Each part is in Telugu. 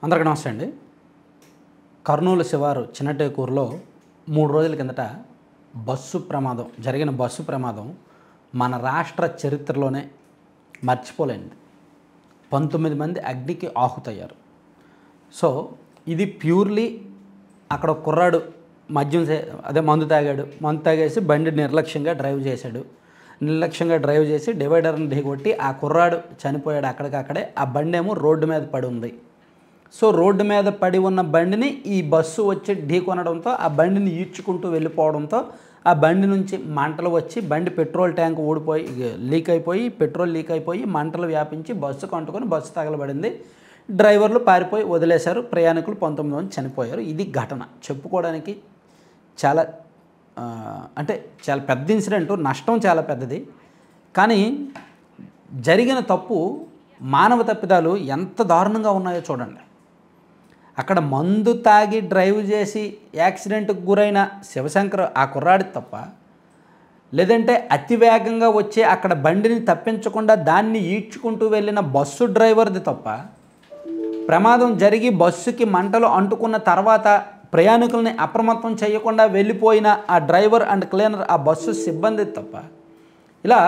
అందరికీ నమస్తే అండి. కర్నూలు శివారు చిన్నటేకూరులో 3 రోజుల కిందట జరిగిన బస్సు ప్రమాదం మన రాష్ట్ర చరిత్రలోనే మర్చిపోలేనిది. 19 మంది అగ్నికి ఆహుతయ్యారు. సో ఇది ప్యూర్లీ అక్కడ కుర్రాడు మందు తాగేసి బండి నిర్లక్ష్యంగా డ్రైవ్ చేసి డివైడర్ని ఢీకొట్టి ఆ కుర్రాడు చనిపోయాడు. అక్కడికక్కడే ఆ బండి ఏమో రోడ్డు మీద పడి ఉంది. సో రోడ్డు మీద పడి ఉన్న బండిని ఈ బస్సు వచ్చి ఢీకొనడంతో ఆ బండిని ఈడ్చుకుంటూ వెళ్ళిపోవడంతో ఆ బండి నుంచి మంటలు వచ్చి బండి పెట్రోల్ ట్యాంక్ పెట్రోల్ లీక్ అయిపోయి మంటలు వ్యాపించి బస్సుకు అంటుకొని బస్సు తగలబడింది. డ్రైవర్లు పారిపోయి వదిలేశారు. ప్రయాణికులు 19 మంది చనిపోయారు. ఇది ఘటన చెప్పుకోవడానికి చాలా పెద్ద ఇన్సిడెంట్, నష్టం చాలా పెద్దది. కానీ జరిగిన తప్పు, మానవ తప్పిదాలు ఎంత దారుణంగా ఉన్నాయో చూడండి. అక్కడ మందు తాగి డ్రైవ్ చేసి యాక్సిడెంట్కి గురైన శివశంకర్ ఆ కుర్రాడి తప్ప, లేదంటే అతి వేగంగా వచ్చి అక్కడ బండిని తప్పించకుండా దాన్ని ఈడ్చుకుంటూ వెళ్ళిన బస్సు డ్రైవర్ది తప్ప, ప్రమాదం జరిగి బస్సుకి మంటలు అంటుకున్న తర్వాత ప్రయాణికుల్ని అప్రమత్తం చేయకుండా వెళ్ళిపోయిన ఆ డ్రైవర్ అండ్ క్లీనర్ ఆ బస్సు సిబ్బంది తప్ప, ఇలా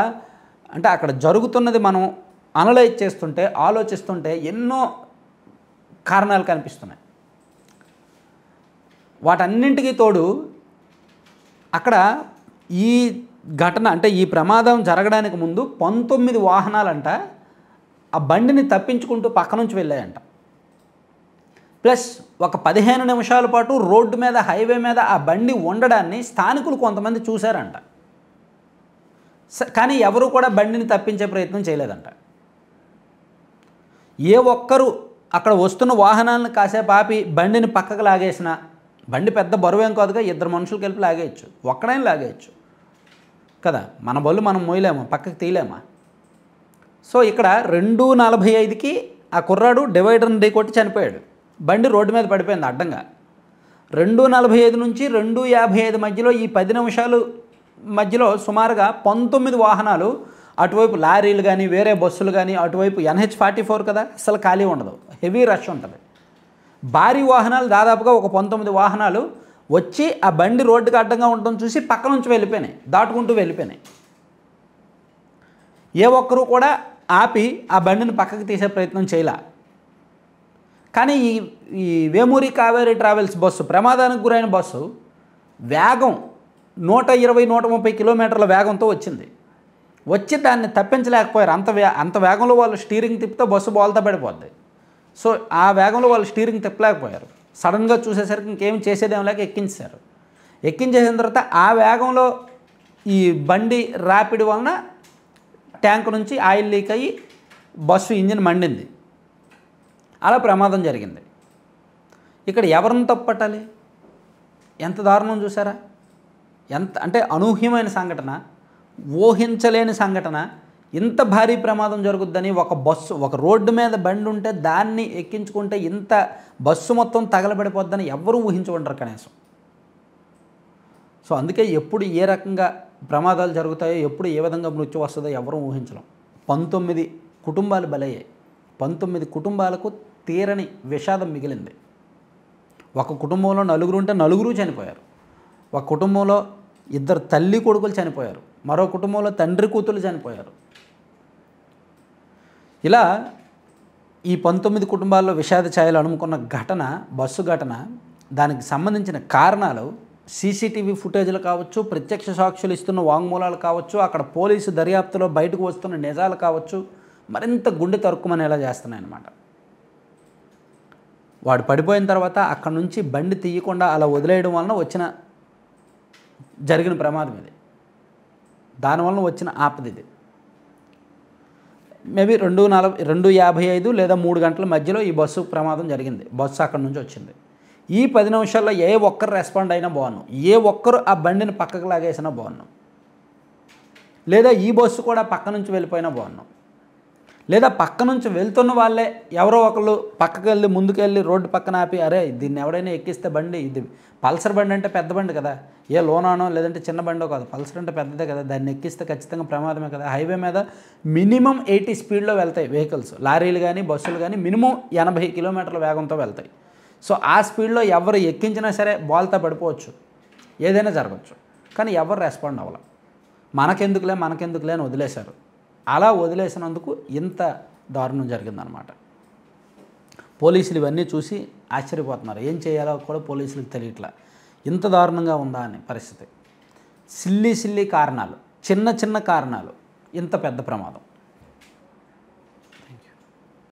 అక్కడ జరుగుతున్నది మనం అనలైజ్ చేస్తుంటే, ఆలోచిస్తుంటే ఎన్నో కారణాలు కనిపిస్తున్నాయి. వాటన్నింటికీ తోడు అక్కడ ఈ ఘటన ఈ ప్రమాదం జరగడానికి ముందు 19 వాహనాలంట ఆ బండిని తప్పించుకుంటూ పక్క నుంచి వెళ్ళాయంట. ప్లస్ ఒక 15 నిమిషాల పాటు రోడ్డు మీద, హైవే మీద ఆ బండి ఉండడాన్ని స్థానికులు కొంతమంది చూశారంట. కానీ ఎవరు కూడా బండిని తప్పించే ప్రయత్నం చేయలేదంట. ఏ ఒక్కరు అక్కడ వస్తున్న వాహనాలను కాసేపు ఆపి బండిని పక్కకు లాగేసిన, బండి పెద్ద బరువేం కాదుగా, 2 మనుషులు కలిపి లాగేయచ్చు, ఒక్కడైనా లాగేయచ్చు కదా. మన బళ్ళు మనం మోయలేమా, పక్కకు తీయలేమా? సో ఇక్కడ 2:45కి ఆ కుర్రాడు డివైడర్ని ఢీకొట్టి చనిపోయాడు. బండి రోడ్డు మీద పడిపోయింది అడ్డంగా. 2:45 నుంచి 2:55 మధ్యలో ఈ 10 నిమిషాలు మధ్యలో సుమారుగా 19 వాహనాలు, అటువైపు లారీలు కానీ వేరే బస్సులు కానీ, అటువైపు NH44 కదా, అసలు ఖాళీ ఉండదు, హెవీ రష్ ఉంటుంది. భారీ వాహనాలు దాదాపుగా ఒక 19 వాహనాలు వచ్చి ఆ బండి రోడ్డుకి అడ్డంగా ఉండడం చూసి పక్క నుంచి వెళ్ళిపోయినాయి, దాటుకుంటూ వెళ్ళిపోయినాయి. ఏ ఒక్కరూ కూడా ఆపి ఆ బండిని పక్కకి తీసే ప్రయత్నం చేయలే. కానీ ఈ వేమూరి కావేరీ ట్రావెల్స్ బస్సు, ప్రమాదానికి గురైన బస్సు వేగం 120-130 కిలోమీటర్ల వేగంతో వచ్చి దాన్ని తప్పించలేకపోయారు. అంత వేగంలో వాళ్ళు స్టీరింగ్ తిప్పితే బస్సు బోల్తా పడిపోద్ది. సో ఆ వేగంలో వాళ్ళు స్టీరింగ్ తిప్పలేకపోయారు. సడన్గా చూసేసరికి ఇంకేం చేసేదేం లేక ఎక్కించేసిన తర్వాత ఆ వేగంలో ఈ బండి ర్యాపిడ్ వలన ట్యాంక్ నుంచి ఆయిల్ లీక్ అయ్యి బస్సు ఇంజిన్ మండింది. అలా ప్రమాదం జరిగింది. ఇక్కడ ఎవరిని తప్పట్టాలి? ఎంత దారుణం చూసారా? అనూహ్యమైన సంఘటన, ఊహించలేని సంఘటన. ఇంత భారీ ప్రమాదం జరుగుద్దని, ఒక రోడ్డు మీద బండి ఉంటే దాన్ని ఎక్కించుకుంటే ఇంత బస్సు మొత్తం తగలబడిపోద్దని ఎవరూ ఊహించుకుంటారు కనీసం. సో అందుకే ఎప్పుడు ఏ రకంగా ప్రమాదాలు జరుగుతాయో, ఎప్పుడు ఏ విధంగా మృత్యు వస్తుందో ఎవరూ ఊహించలేం. 19 కుటుంబాలు బలయ్యాయి. 19 కుటుంబాలకు తీరని విషాదం మిగిలింది. ఒక కుటుంబంలో నలుగురు ఉంటే నలుగురు చనిపోయారు. ఒక కుటుంబంలో 2 తల్లి కొడుకులు చనిపోయారు. మరో కుటుంబంలో తండ్రి కూతురు చనిపోయారు. ఇలా ఈ 19 కుటుంబాల్లో విషాద ఛాయలు అలుముకున్న ఘటన, బస్సు ఘటన, దానికి సంబంధించిన కారణాలు సీసీటీవీ ఫుటేజ్లు కావచ్చు, ప్రత్యక్ష సాక్షులు ఇస్తున్న వాంగ్మూలాలు కావచ్చు, అక్కడ పోలీసు దర్యాప్తులో బయటకు వస్తున్న నిజాలు కావచ్చు, మరింత గుండె తరుక్కుమనేలా చేస్తున్నాయి అన్నమాట. వాడు పడిపోయిన తర్వాత అక్కడ నుంచి బండి తీయకుండా అలా వదిలేయడం వలన జరిగిన ప్రమాదం ఇది. దానివల్ల వచ్చిన ఆపద ఇది. మేబీ 2:55 లేదా 3 గంటల మధ్యలో ఈ బస్సు ప్రమాదం జరిగింది. బస్సు అక్కడ నుంచి వచ్చింది. ఈ 10 నిమిషాల్లో ఏ ఒక్కరు రెస్పాండ్ అయినా బాగున్నాం, ఏ ఒక్కరు ఆ బండిని పక్కకు లాగేసినా బాగున్నాం, లేదా ఈ బస్సు కూడా పక్క నుంచి వెళ్ళిపోయినా బాగున్నాం, లేదా పక్క నుంచి వెళ్తున్న వాళ్ళే ఎవరో ఒకళ్ళు పక్కకి వెళ్ళి ముందుకెళ్ళి రోడ్డు పక్కన ఆపి అరే దీన్ని ఎవడైనా ఎక్కిస్తే బండి ఇది పల్సర్ బండి అంటే పెద్ద బండి కదా, ఏ లోనానో లేదంటే చిన్న బండో కాదు, పల్సర్ అంటే పెద్దదే కదా, దాన్ని ఎక్కిస్తే ఖచ్చితంగా ప్రమాదమే కదా. హైవే మీద మినిమం 80 స్పీడ్లో వెళ్తాయి వెహికల్స్, లారీలు కానీ బస్సులు కానీ మినిమం 80 కిలోమీటర్ల వేగంతో వెళ్తాయి. సో ఆ స్పీడ్లో ఎవరు ఎక్కించినా సరే బాల్తో పడిపోవచ్చు, ఏదైనా జరగచ్చు. కానీ ఎవరు రెస్పాండ్ అవ్వాలి, మనకెందుకులే అని వదిలేశారు. అలా వదిలేసినందుకు ఇంత దారుణం జరిగిందనమాట. పోలీసులు ఇవన్నీ చూసి ఆశ్చర్యపోతున్నారు, ఏం చేయాలో కూడా పోలీసులకు తెలియట్లా, ఇంత దారుణంగా ఉందా అనే పరిస్థితి. సిల్లీ కారణాలు, చిన్న కారణాలు ఇంత పెద్ద ప్రమాదం.